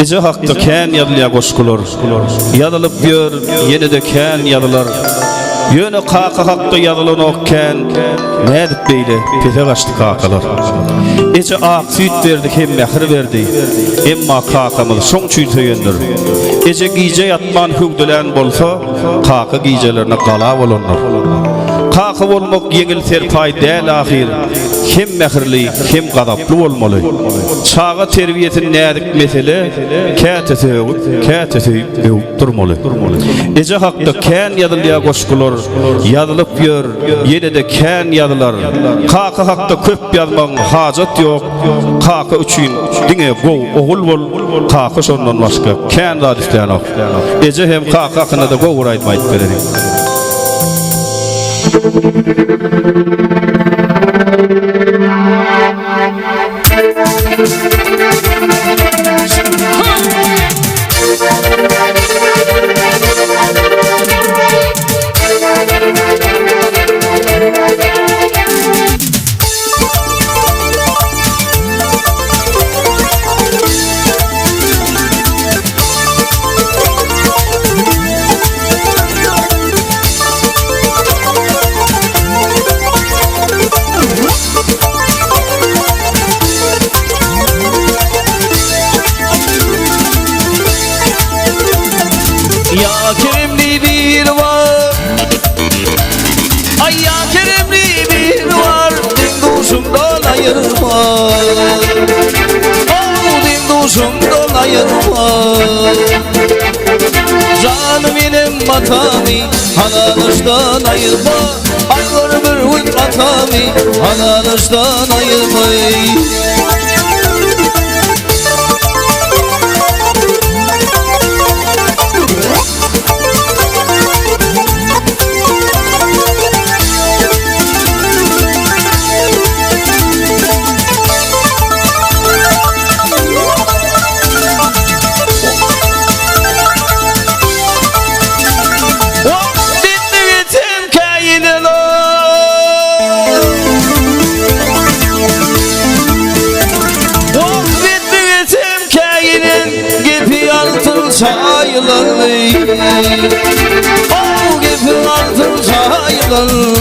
Ece hakta kän ýadylyar goşgular. Ýadylyp ýör, ýene-de kän ýadylar. Ýöne kaka hakda ýadylanokän nädip beýle teze gaçdy kakalar. Ece ak süýt berdik hem mähir berdi. Emma kakamyz şoň üçin söýendir. Ece giýje ýatman hügdülen bolsa, kaka giýjelerine gala bolanlar. Kaka bolmak ýeňil serpaý däl ahir. Hem mähirli, hem gadaply bolmaly. Çağa terbiýetini nädik mesele, kätesi durmaly. Ece hakda kän ýadylýar goşgular, ýadylyp ýör, ýene-de kän ýadylar. Kaka hakda köp ýazmaň hajat ýok. Kaka üçin diňe gow ogul bol, kaka şondan başga kän zat isleýän. Ece hem kaka hakynda da gow aýtmaýdyk beredi. Ya Keremli bir var, ay ya Keremli bir var, dinduşumdan ayırma. Oh dinduşumdan ayırma. Canım benim matami, hananıştan ayırma. Aygır bir uyut matami, hananıştan ayırma. Çaylalı, o gibi altın çaylalı.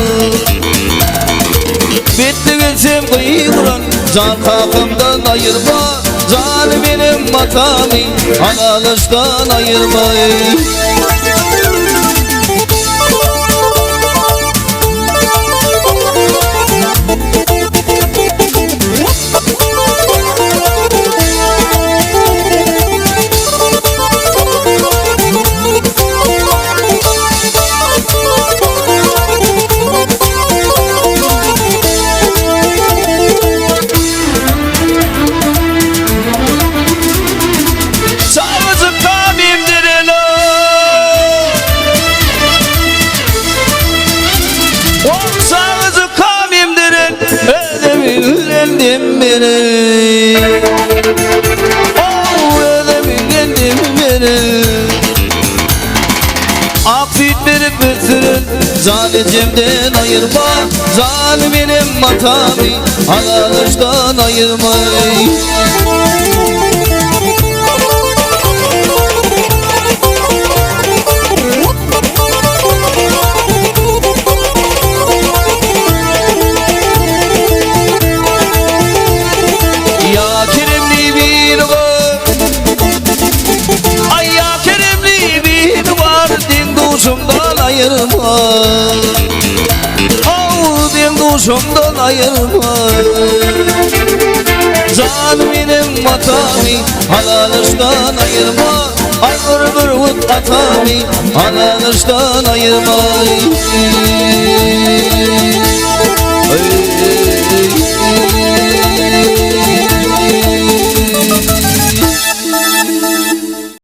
Bitti geçim kıyıran, can kakımdan ayırma. Can benim matami, analıştan ayırma. Ödebildim beni, oh ödebildim beni. Afiyet verip bitirin, zalicimden ayırma. Zalimin matami, halalıştan ayırma. Ayırma, oh dinduşumdan ayırma. Canım benim matami, halalıştan ayırma. Aygır bir uyut matami, halalıştan ayırma.